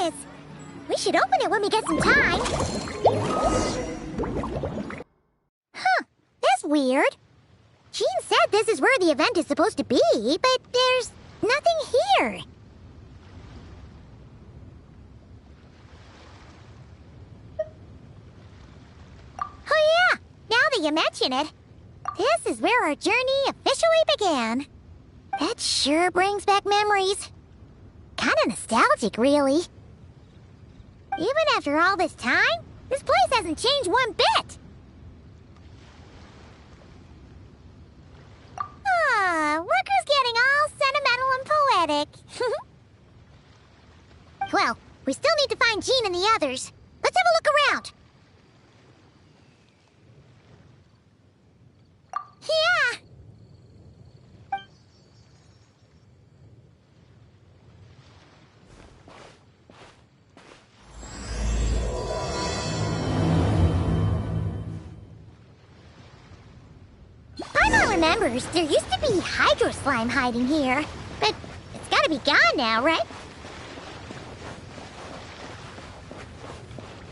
is. We should open it when we get some time. Huh, that's weird. Jean said this is where the event is supposed to be, but there's nothing here. Oh yeah, now that you mention it, this is where our journey officially began. That sure brings back memories. Kinda nostalgic, really. Even after all this time, this place hasn't changed one bit. Rucker's getting all sentimental and poetic. Well, we still need to find Jean and the others. Let's have a look around. Yeah. Paimon remembers there used to be hydro slime hiding here, but it's gotta be gone now, right?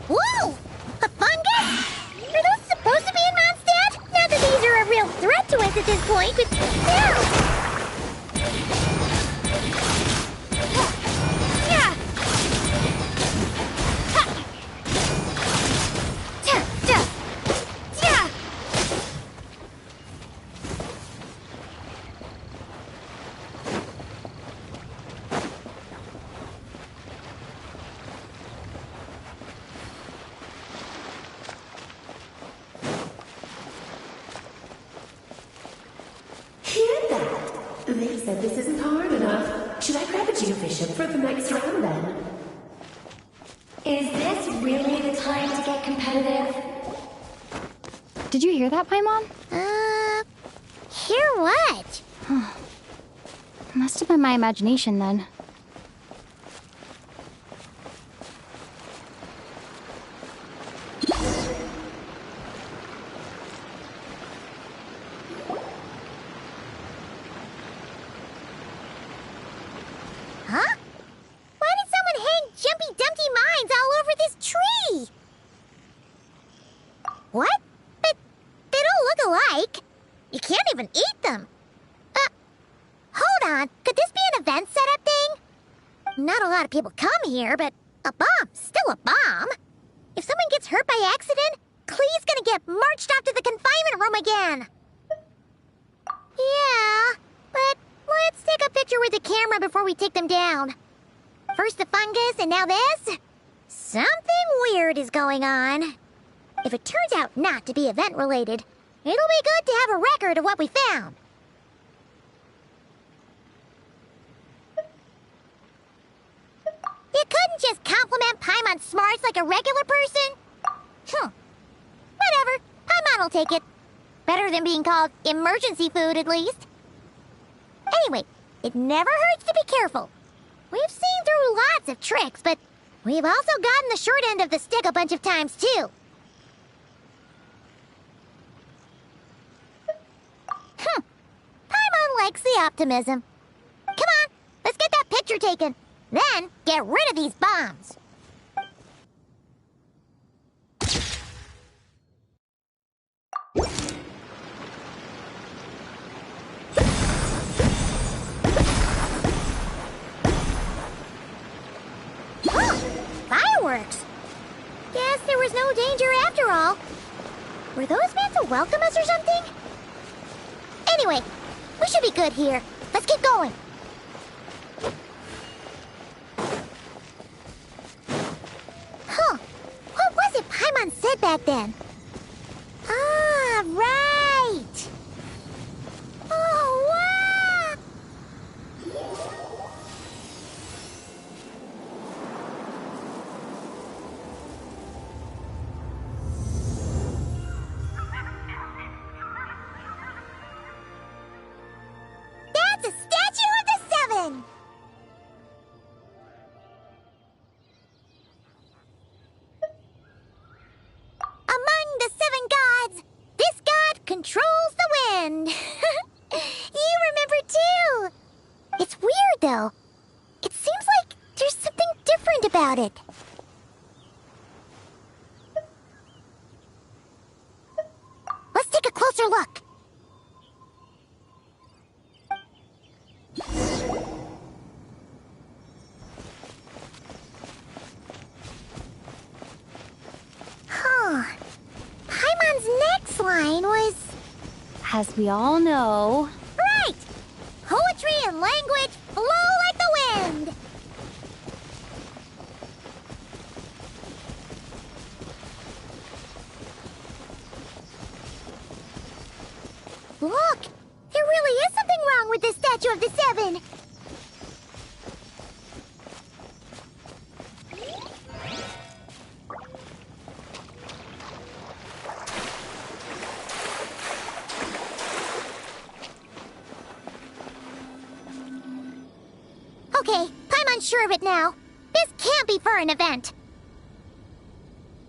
Whoa! A fungus? Are those supposed to be in Mondstadt? Not that these are a real threat to us at this point, but still! Yeah! They said this isn't hard enough. Should I grab a geofishing for the next round then? Is this really the time to get competitive? Did you hear that, Paimon? Hear what? Must have been my imagination then. Huh? Why did someone hang Jumpy Dumpty mines all over this tree? What? But they don't look alike. You can't even eat them. Hold on. Could this be an event setup thing? Not a lot of people come here, but a bomb's still a bomb. If someone gets hurt by accident, Clee's gonna get marched off to the confinement room again. Yeah, but let's take a picture with the camera before we take them down. First the fungus, and now this? Something weird is going on. If it turns out not to be event-related, it'll be good to have a record of what we found. You couldn't just compliment Paimon's smarts like a regular person? Whatever. Paimon will take it. Better than being called emergency food, at least. Anyway, it never hurts to be careful. We've seen through lots of tricks, but we've also gotten the short end of the stick a bunch of times, too. Paimon likes the optimism. Come on, let's get that picture taken. Then, get rid of these bombs. Fireworks! Guess there was no danger after all. Were those meant to welcome us or something? Anyway, we should be good here. Let's get going. Huh. What was it Paimon said back then? Ah, right! Oh, wow! That's a statue of the Seven! Among the seven gods, this god controls the wind. You remember too. It's weird though. It seems like there's something different about about it. Let's take a closer look. Huh. Paimon's next line was... As we all know... Right! Poetry and language flow like the wind! Look! There really is something wrong with this statue of the Seven! Okay, Paimon's sure of it now. This can't be for an event.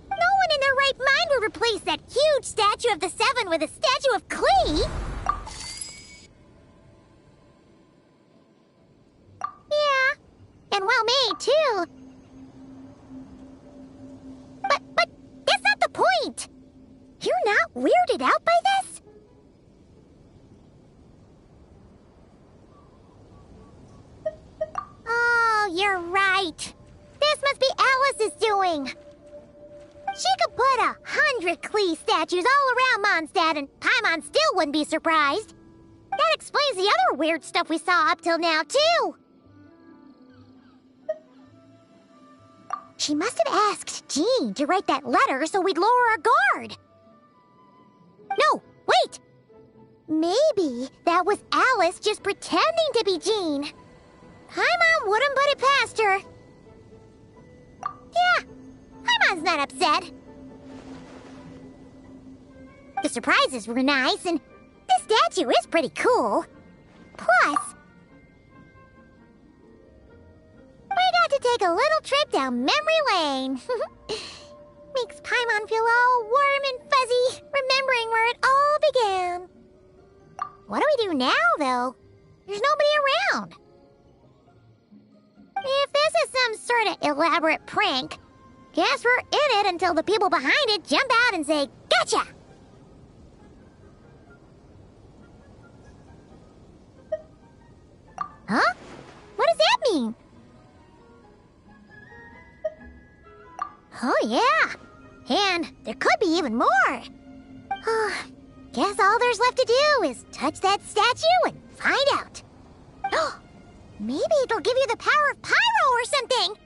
No one in their right mind would replace that huge statue of the Seven with a statue of Klee. Yeah, and well made, too. But that's not the point. You're not weirded out by this? Oh, you're right. This must be Alice's doing. She could put 100 Klee statues all around Mondstadt and Paimon still wouldn't be surprised. That explains the other weird stuff we saw up till now, too. She must have asked Jean to write that letter so we'd lower our guard. No, wait! Maybe that was Alice just pretending to be Jean. Paimon wouldn't put it past her. Yeah, Paimon's not upset. The surprises were nice, and this statue is pretty cool. Plus, we got to take a little trip down memory lane. Makes Paimon feel all warm and fuzzy, remembering where it all began. What do we do now, though? There's nobody around. If this is some sort of elaborate prank, guess we're in it until the people behind it jump out and say, "Gotcha!" Huh? What does that mean? Oh, yeah. And there could be even more. Guess all there's left to do is touch that statue and find out. Maybe it'll give you the power of pyro or something.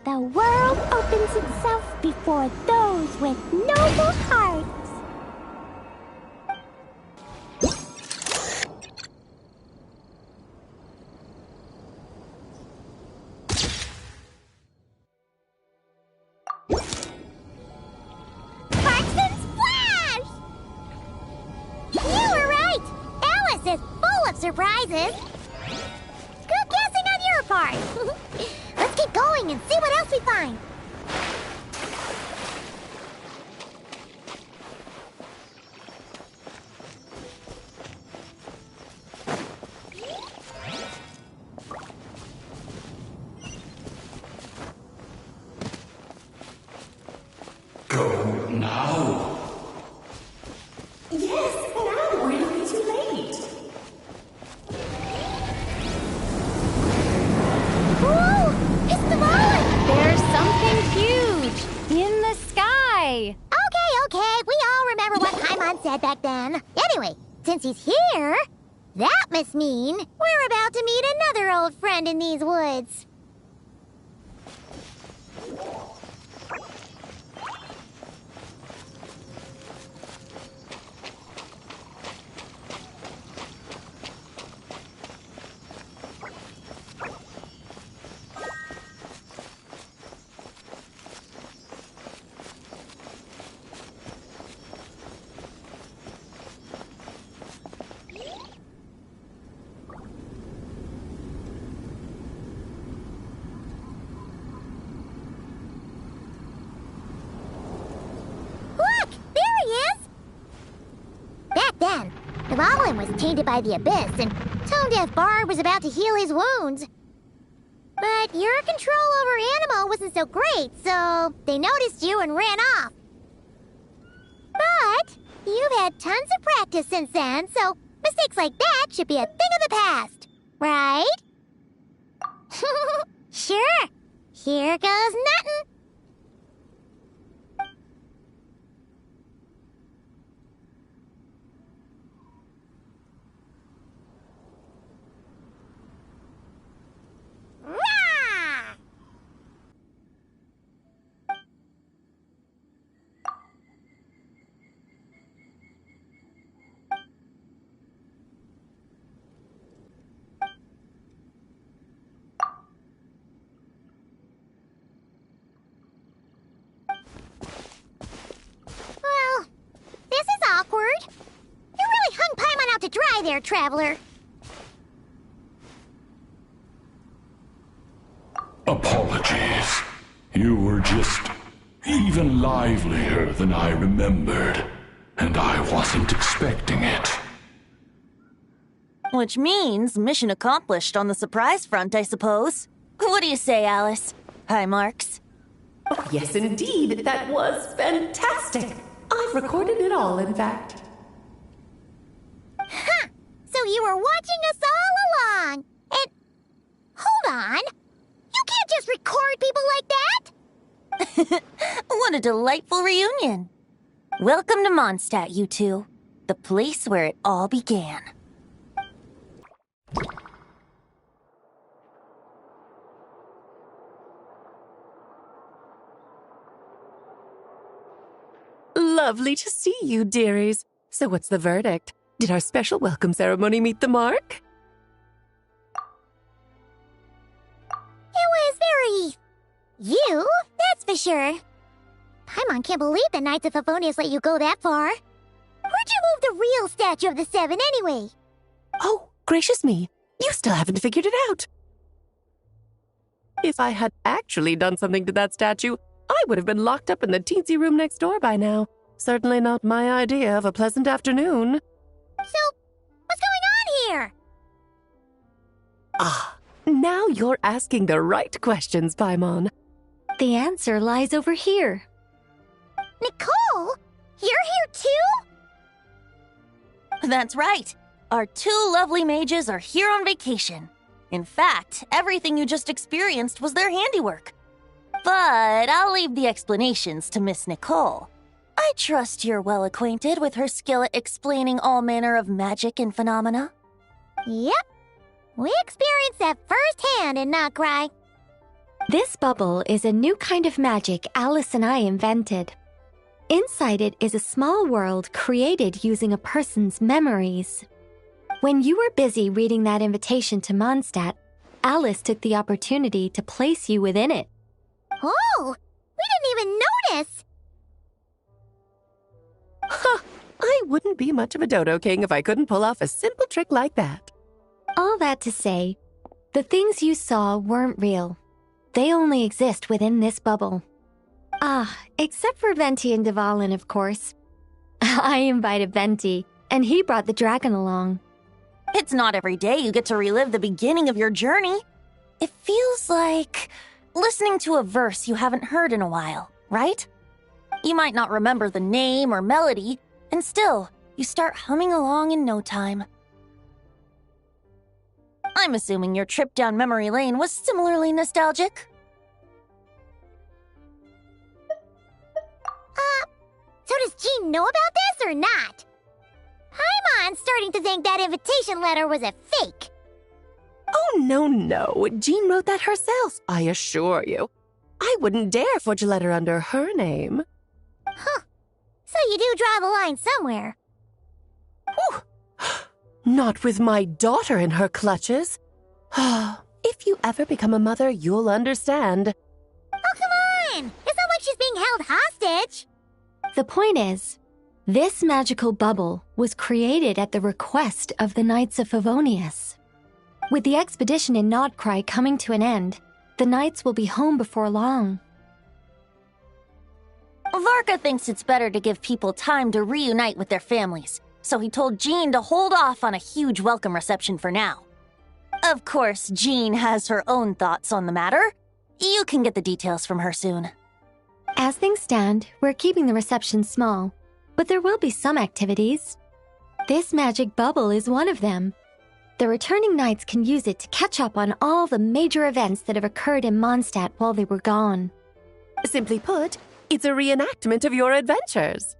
The world opens itself before those with noble hearts. Surprises. Good guessing on your part. Let's keep going and see what else we find. Go now. Yes, now or it'll be too late. There's something huge in the sky. Okay, we all remember what Paimon said back then. Anyway, since he's here, that must mean we're about to meet another old friend in these woods. then. Dvalin was tainted by the Abyss, and Tone Deaf Bard was about to heal his wounds. But your control over Animo wasn't so great, so they noticed you and ran off. But you've had tons of practice since then, so mistakes like that should be a thing of the past, right? Sure. Here goes nothing. Rah! Well, this is awkward. You really hung Paimon out to dry there, Traveler. Apologies. You were just even livelier than I remembered, and I wasn't expecting it. Which means mission accomplished on the surprise front, I suppose. What do you say, Alice? Hi, Marks. Oh, yes, indeed. That was fantastic. I've recorded it all, in fact. Huh! So you were watching us all along. And hold on. You can't just record people like that. What a delightful reunion. Welcome to Mondstadt, you two. The place where it all began. Lovely to see you, dearies. So what's the verdict? Did our special welcome ceremony meet the mark? It was very... you, that's for sure. Paimon can't believe the Knights of Favonius let you go that far. Where'd you move the real statue of the Seven anyway? Oh, gracious me. You still haven't figured it out. If I had actually done something to that statue, I would have been locked up in the teensy room next door by now. Certainly not my idea of a pleasant afternoon. So, what's going on here? Ah, now you're asking the right questions, Paimon. The answer lies over here. Nicole? You're here too? That's right. Our two lovely mages are here on vacation. In fact, everything you just experienced was their handiwork. But I'll leave the explanations to Miss Nicole. I trust you're well acquainted with her skill at explaining all manner of magic and phenomena. Yep. We experienced that firsthand in Notcry. This bubble is a new kind of magic Alice and I invented. Inside it is a small world created using a person's memories. When you were busy reading that invitation to Mondstadt, Alice took the opportunity to place you within it. Oh! We didn't even notice! Huh, I wouldn't be much of a dodo king if I couldn't pull off a simple trick like that. All that to say, the things you saw weren't real. They only exist within this bubble. Ah, except for Venti and Dvalin, of course. I invited Venti, and he brought the dragon along. It's not every day you get to relive the beginning of your journey. It feels like listening to a verse you haven't heard in a while, right? You might not remember the name or melody, and still, you start humming along in no time. I'm assuming your trip down memory lane was similarly nostalgic. So does Jean know about this or not? Paimon's starting to think that invitation letter was a fake. Oh, no. Jean wrote that herself, I assure you. I wouldn't dare forge a letter under her name. Huh. So you do draw the line somewhere. Whew. Not with my daughter in her clutches. If you ever become a mother, you'll understand. Oh, come on! It's not like she's being held hostage. The point is, this magical bubble was created at the request of the Knights of Favonius. With the expedition in Notcry coming to an end, the Knights will be home before long. Varka thinks it's better to give people time to reunite with their families, so he told Jean to hold off on a huge welcome reception for now. Of course, Jean has her own thoughts on the matter. You can get the details from her soon. As things stand, we're keeping the reception small, but there will be some activities. This magic bubble is one of them. The returning knights can use it to catch up on all the major events that have occurred in Mondstadt while they were gone. Simply put, it's a reenactment of your adventures.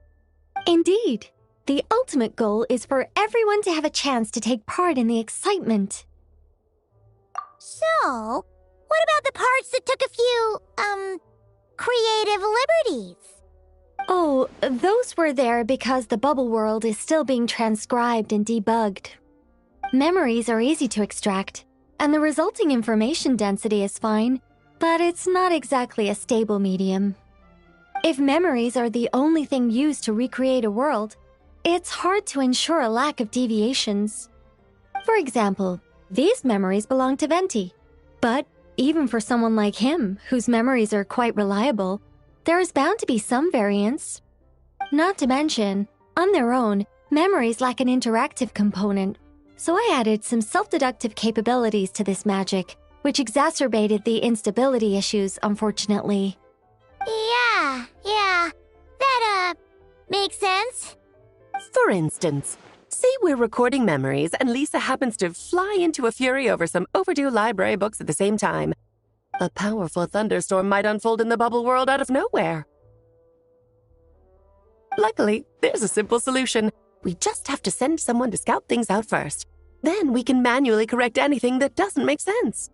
Indeed. The ultimate goal is for everyone to have a chance to take part in the excitement. So, what about the parts that took a few, creative liberties? Oh, those were there because the bubble world is still being transcribed and debugged. Memories are easy to extract, and the resulting information density is fine, but it's not exactly a stable medium. If memories are the only thing used to recreate a world, it's hard to ensure a lack of deviations. For example, these memories belong to Venti, but even for someone like him, whose memories are quite reliable, there is bound to be some variance. Not to mention, on their own, memories lack an interactive component, so I added some self-deductive capabilities to this magic, which exacerbated the instability issues, unfortunately. Yeah, that, makes sense. For instance, say we're recording memories and Lisa happens to fly into a fury over some overdue library books at the same time. A powerful thunderstorm might unfold in the bubble world out of nowhere. Luckily, there's a simple solution. We just have to send someone to scout things out first. Then we can manually correct anything that doesn't make sense.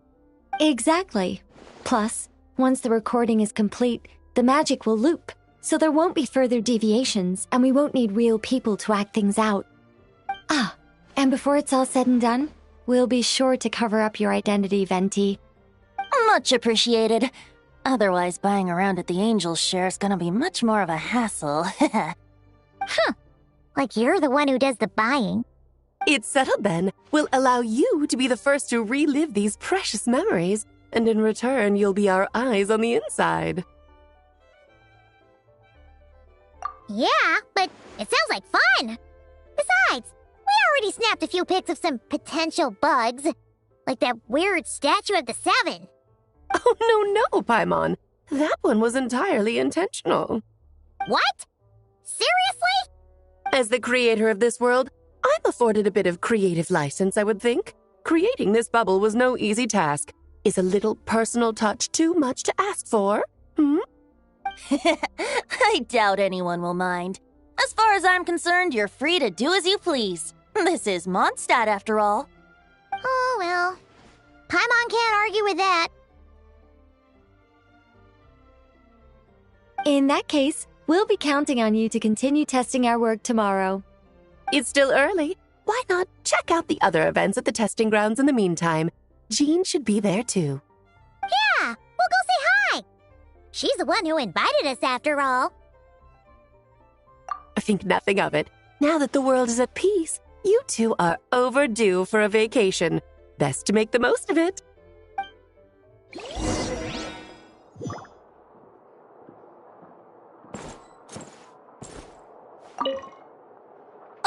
Exactly. Plus, once the recording is complete, the magic will loop, so there won't be further deviations, and we won't need real people to act things out. Ah, and before it's all said and done, we'll be sure to cover up your identity, Venti. Much appreciated. Otherwise, buying around at the Angels share is gonna be much more of a hassle. Like you're the one who does the buying. It's settled then. We'll allow you to be the first to relive these precious memories, and in return, you'll be our eyes on the inside. Yeah, but it sounds like fun. Besides, we already snapped a few pics of some potential bugs, like that weird statue of the Seven. Oh, no, Paimon. That one was entirely intentional. What? Seriously? As the creator of this world, I'm afforded a bit of creative license, I would think. Creating this bubble was no easy task. Is a little personal touch too much to ask for? I doubt anyone will mind. As far as I'm concerned, you're free to do as you please. This is Mondstadt, after all. Oh, well. Paimon can't argue with that. In that case, we'll be counting on you to continue testing our work tomorrow. It's still early. Why not check out the other events at the testing grounds in the meantime? Jean should be there too. Yeah, we'll go say hi. She's the one who invited us, after all. Think nothing of it. Now that the world is at peace, you two are overdue for a vacation. Best to make the most of it.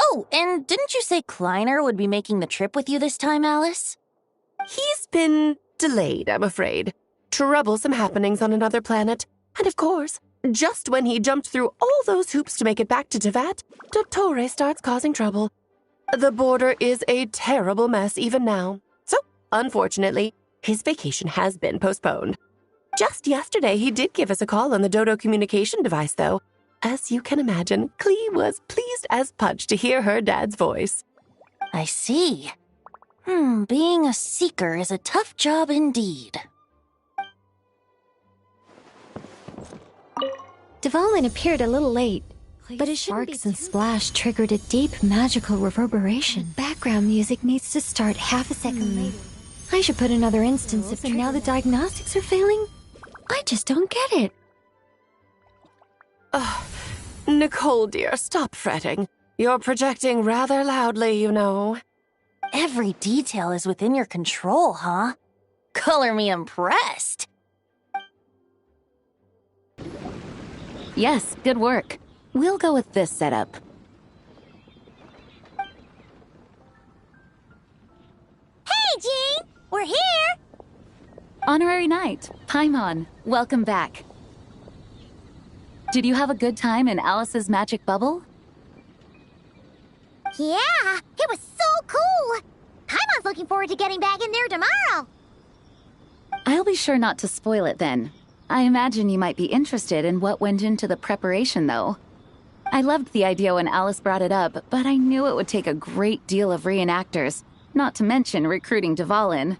Oh, and didn't you say Kleiner would be making the trip with you this time, Alice? He's been delayed, I'm afraid. Troublesome happenings on another planet. And of course, just when he jumped through all those hoops to make it back to Tevat, Dottore starts causing trouble. The border is a terrible mess even now. So, unfortunately, his vacation has been postponed. Just yesterday, he did give us a call on the Dodo communication device, though. As you can imagine, Klee was pleased as punch to hear her dad's voice. I see. Being a seeker is a tough job indeed. Dvalin appeared a little late, but his sparks and splash triggered a deep magical reverberation. Background music needs to start half a second later. I should put another instance if now the diagnostics are failing. I just don't get it. Nicole, dear, stop fretting. You're projecting rather loudly, you know. Every detail is within your control, huh? Color me impressed. Yes, good work. We'll go with this setup. We're here! Honorary Knight, Paimon, welcome back. Did you have a good time in Alice's magic bubble? Yeah, it was so cool! Paimon's looking forward to getting back in there tomorrow. I'll be sure not to spoil it then. I imagine you might be interested in what went into the preparation, though. I loved the idea when Alice brought it up, but I knew it would take a great deal of reenactors, not to mention recruiting Dvalin.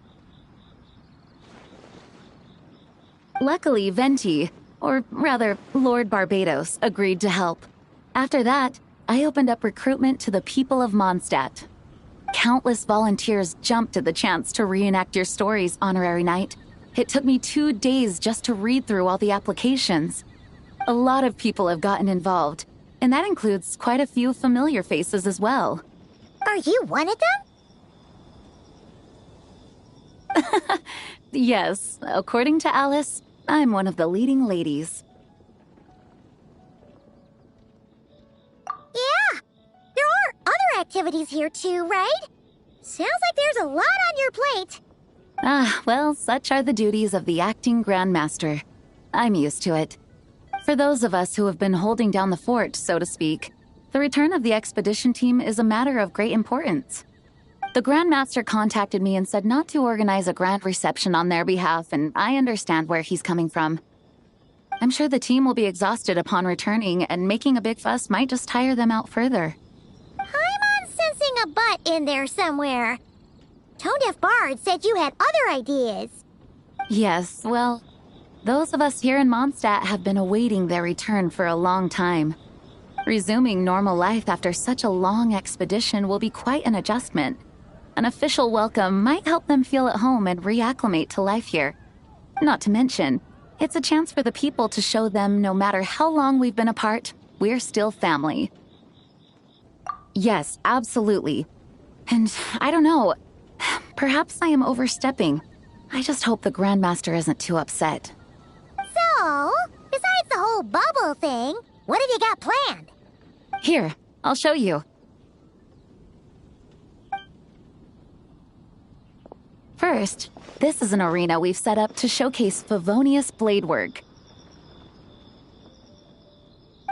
Luckily, Venti, or rather, Lord Barbados, agreed to help. After that, I opened up recruitment to the people of Mondstadt. Countless volunteers jumped at the chance to reenact your stories, Honorary Knight. It took me 2 days just to read through all the applications. A lot of people have gotten involved, and that includes quite a few familiar faces as well. Are you one of them? Yes, according to Alice, I'm one of the leading ladies. Yeah, there are other activities here too, right? Sounds like there's a lot on your plate. Ah, well, such are the duties of the acting Grandmaster. I'm used to it. For those of us who have been holding down the fort, so to speak, the return of the expedition team is a matter of great importance. The Grandmaster contacted me and said not to organize a grand reception on their behalf, and I understand where he's coming from. I'm sure the team will be exhausted upon returning, and making a big fuss might just tire them out further. I'm sensing a butt in there somewhere. Tone-deaf Bard said you had other ideas. Yes, well, those of us here in Mondstadt have been awaiting their return for a long time. Resuming normal life after such a long expedition will be quite an adjustment. An official welcome might help them feel at home and reacclimate to life here. Not to mention, it's a chance for the people to show them no matter how long we've been apart, we're still family. Yes, absolutely. And I don't know, perhaps I am overstepping. I just hope the Grandmaster isn't too upset. So, besides the whole bubble thing, what have you got planned? Here, I'll show you. First, this is an arena we've set up to showcase Favonius blade work.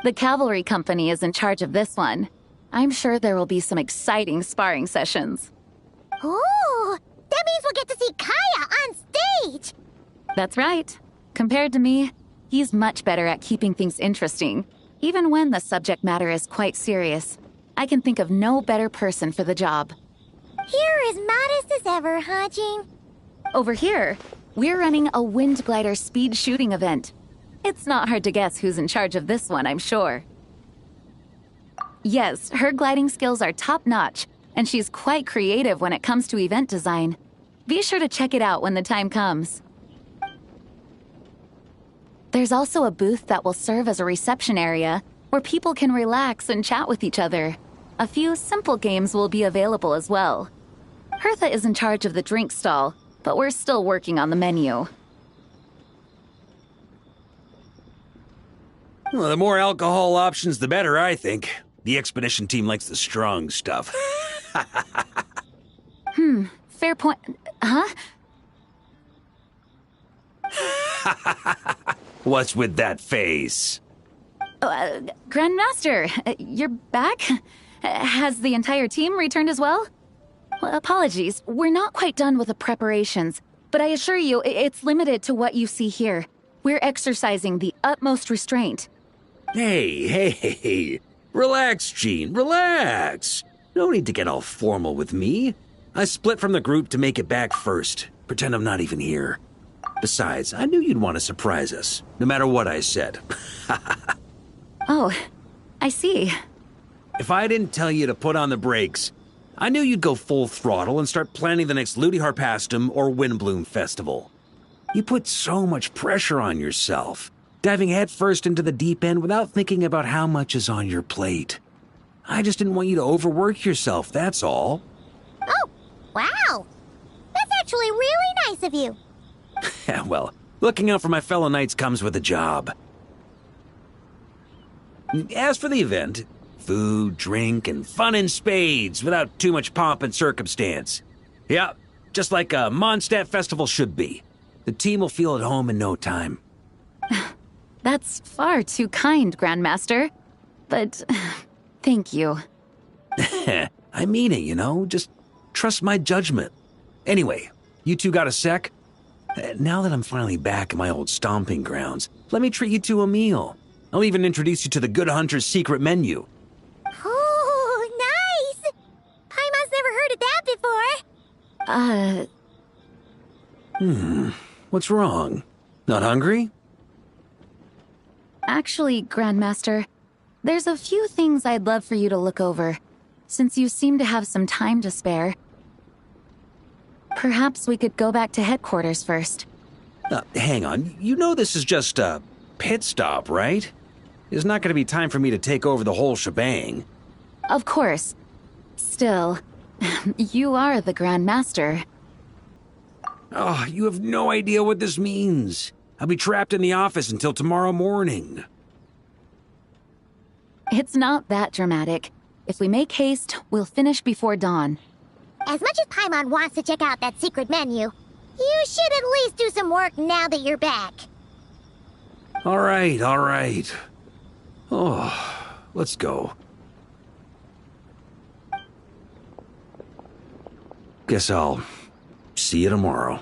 The Cavalry Company is in charge of this one. I'm sure there will be some exciting sparring sessions. Ooh, that means we'll get to see Kaya on stage! That's right. Compared to me, he's much better at keeping things interesting, even when the subject matter is quite serious. I can think of no better person for the job. You're as modest as ever, huh, Jean? Over here, we're running a Wind Glider speed shooting event. It's not hard to guess who's in charge of this one, I'm sure. Yes, her gliding skills are top-notch, and she's quite creative when it comes to event design. Be sure to check it out when the time comes. There's also a booth that will serve as a reception area where people can relax and chat with each other. A few simple games will be available as well. Hertha is in charge of the drink stall, but we're still working on the menu. Well, the more alcohol options, the better, I think. The expedition team likes the strong stuff. Fair point. Huh? What's with that face? Grandmaster, you're back? Has the entire team returned as well? Well, apologies, we're not quite done with the preparations, but I assure you, it's limited to what you see here. We're exercising the utmost restraint. Hey. Relax, Jean, relax. No need to get all formal with me. I split from the group to make it back first. Pretend I'm not even here. Besides, I knew you'd want to surprise us, no matter what I said. Oh, I see. If I didn't tell you to put on the brakes, I knew you'd go full throttle and start planning the next Ludi Harpastum or Windbloom Festival. You put so much pressure on yourself, diving headfirst into the deep end without thinking about how much is on your plate. I just didn't want you to overwork yourself, that's all. Oh, wow! That's actually really nice of you. Yeah, well, looking out for my fellow knights comes with a job. As for the event, food, drink, and fun in spades without too much pomp and circumstance. Yeah, just like a Mondstadt festival should be. The team will feel at home in no time. That's far too kind, Grandmaster. But thank you. I mean it, you know? Just trust my judgment. Anyway, you two got a sec? Now that I'm finally back in my old stomping grounds, let me treat you to a meal. I'll even introduce you to the Good Hunter's secret menu. Oh, nice! Paimon's never heard of that before. What's wrong? Not hungry? Actually, Grandmaster, there's a few things I'd love for you to look over, since you seem to have some time to spare. Perhaps we could go back to headquarters first. Hang on. You know this is just a pit stop, right? There's not going to be time for me to take over the whole shebang. Of course. Still, you are the Grandmaster. Oh, you have no idea what this means. I'll be trapped in the office until tomorrow morning. It's not that dramatic. If we make haste, we'll finish before dawn. As much as Paimon wants to check out that secret menu, you should at least do some work now that you're back. All right, all right. Oh, let's go. Guess I'll see you tomorrow.